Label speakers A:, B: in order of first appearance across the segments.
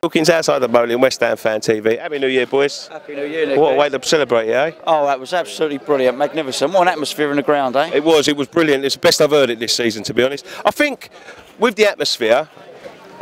A: Hawkins outside the bowling, West Ham Fan TV. Happy New Year, boys.
B: Happy New Year, Nick.
A: What a way to celebrate, eh?
B: Oh, that was absolutely brilliant, magnificent. What an atmosphere in the ground, eh?
A: It was brilliant. It's the best I've heard it this season, to be honest. I think with the atmosphere,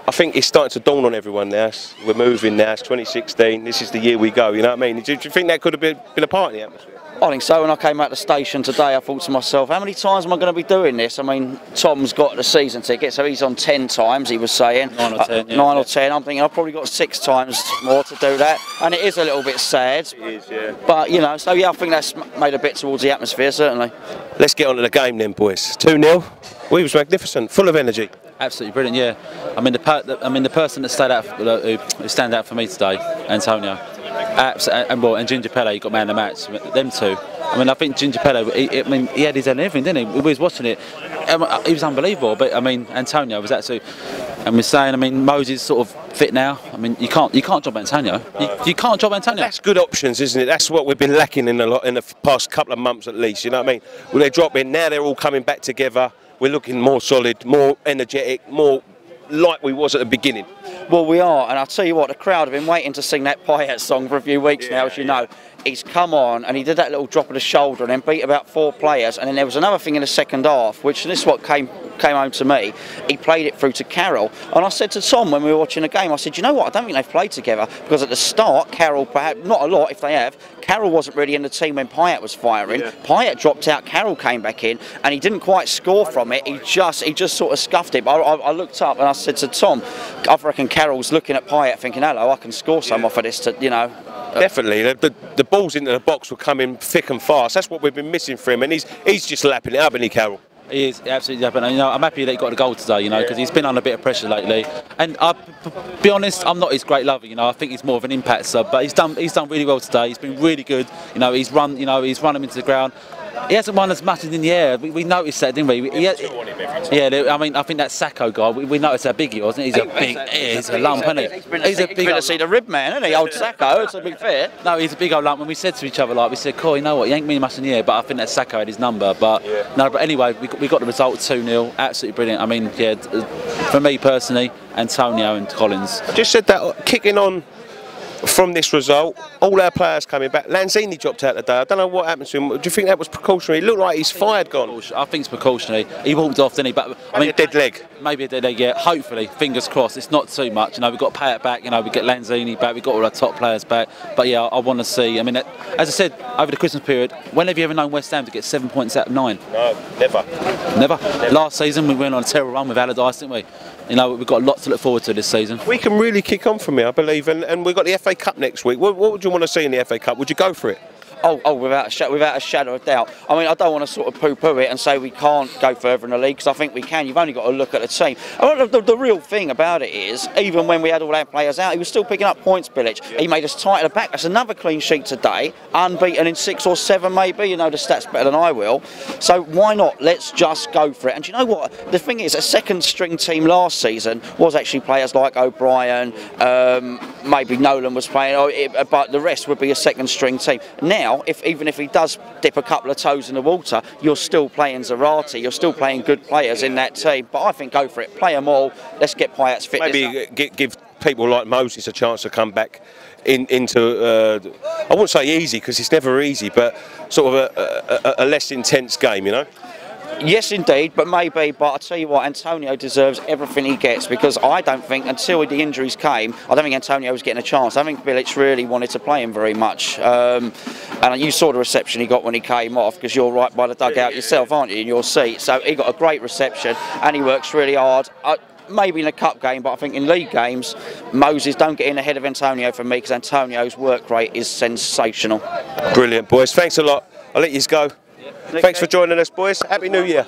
A: I think it's starting to dawn on everyone now. We're moving now, it's 2016, this is the year we go, you know what I mean? Do you think that could have been a part of the atmosphere?
B: I think so. When I came out the station today, I thought to myself, how many times am I going to be doing this? I mean, Tom's got the season ticket, so he's on 10 times, he was saying.
C: 9 or 10, yeah.
B: 9 or 10. I'm thinking I've probably got 6 times more to do that. And it is a little bit sad.
A: It is, yeah.
B: But, you know, so yeah, I think that's made a bit towards the atmosphere, certainly.
A: Let's get on to the game then, boys. 2-0. We was magnificent, full of energy.
C: Absolutely brilliant, yeah. I mean, the person that who stand out for me today, Antonio, and Ginger Pele got man of the match. Them two. I mean, I think Ginger Pele, he had his hand in everything, didn't he? We was watching it. He was unbelievable. But I mean, Antonio was absolutely. And we're saying, I mean, Moses sort of fit now. I mean, you can't drop Antonio. You can't drop Antonio.
A: That's good options, isn't it? That's what we've been lacking in the past couple of months at least. You know what I mean? Well, they're dropping now. They're all coming back together. We're looking more solid, more energetic, more like we was at the beginning.
B: Well, we are, and I'll tell you what, the crowd have been waiting to sing that Payet song for a few weeks now, as you know. He's come on and he did that little drop of the shoulder and then beat about 4 players, and then there was another thing in the second half, which this is what came home to me. He played it through to Carroll, and I said to Tom when we were watching the game, I said, you know what, I don't think they've played together, because at the start, Carroll, perhaps not a lot if they have, Carroll wasn't really in the team when Payet was firing. Yeah. Payet dropped out, Carroll came back in, and he didn't quite score from it. He just sort of scuffed it. But I looked up and I said to Tom, I reckon Carroll's looking at Payet thinking, hello, I can score some off of this, you know.
A: Definitely, the balls into the box were coming thick and fast. That's what we've been missing from him, and he's just lapping it up, isn't he, Carroll?
C: He is absolutely happening. You know, I'm happy that he got the goal today. You know, because he's been under a bit of pressure lately. And I'll be honest, I'm not his great lover. You know, I think he's more of an impact sub. But he's done really well today. He's been really good. You know, he's run him into the ground. He hasn't run as much as in the air. We noticed that, didn't we? Yeah, I mean, I think that Sakho guy, we noticed how big he was, isn't he? He's a lump, isn't he?
B: He's a big to see the rib man, isn't he? Old Sakho, it's a big fit.
C: No, he's a big old lump. And we said to each other, like, we said, cool, you know what, he ain't really much in the air, but I think that Sakho had his number. But no, but anyway, we got the result 2-0. Absolutely brilliant. I mean, yeah, for me personally, Antonio and Collins.
A: Just said that, kicking on from this result, all our players coming back. Lanzini dropped out today. I don't know what happened to him. Do you think that was precautionary? It looked like he's fired gone.
C: I think it's precautionary. He walked off, didn't he? But I mean,
A: a dead leg.
C: Maybe a dead leg, yeah. Hopefully, fingers crossed. It's not too much. You know, we've got Payet back. You know, we get Lanzini back. We've got all our top players back. But yeah, I want to see. I mean, as I said, over the Christmas period, when have you ever known West Ham to get 7 points out of 9?
A: No, never.
C: Never. Last season we went on a terrible run with Allardyce, didn't we? You know, we've got lots to look forward to this season.
A: We can really kick on from here, I believe, and we've got the FA Cup next week. What would you want to see in the FA Cup? Would you go for it?
B: Oh, without a shadow of doubt. I mean, I don't want to sort of poo-poo it and say we can't go further in the league, because I think we can. You've only got to look at the team. I mean, the real thing about it is, even when we had all our players out, he was still picking up points, Bilic. Yeah. He made us tight at the back. That's another clean sheet today, unbeaten in 6 or 7 maybe. You know the stats better than I will. So why not? Let's just go for it. And do you know what? The thing is, a second string team last season was actually players like O'Brien, maybe Nolan was playing, but the rest would be a second string team. Now, even if he does dip a couple of toes in the water, you're still playing Zarate, you're still playing good players in that team. But I think go for it, play them all, let's get Payet's fitness
A: maybe up. Give people like Moses a chance to come back into, I wouldn't say easy, because it's never easy, but sort of a less intense game, you know?
B: Yes, indeed, but maybe. But I tell you what, Antonio deserves everything he gets, because I don't think, until the injuries came, I don't think Antonio was getting a chance. I think Bilic really wanted to play him very much. And you saw the reception he got when he came off, because you're right by the dugout yourself, aren't you, in your seat? So he got a great reception, and he works really hard. Maybe in a cup game, but I think in league games, Moses don't get in ahead of Antonio for me, because Antonio's work rate is sensational.
A: Brilliant, boys. Thanks a lot. I'll let you go. Thanks for joining us, boys. Happy New Year.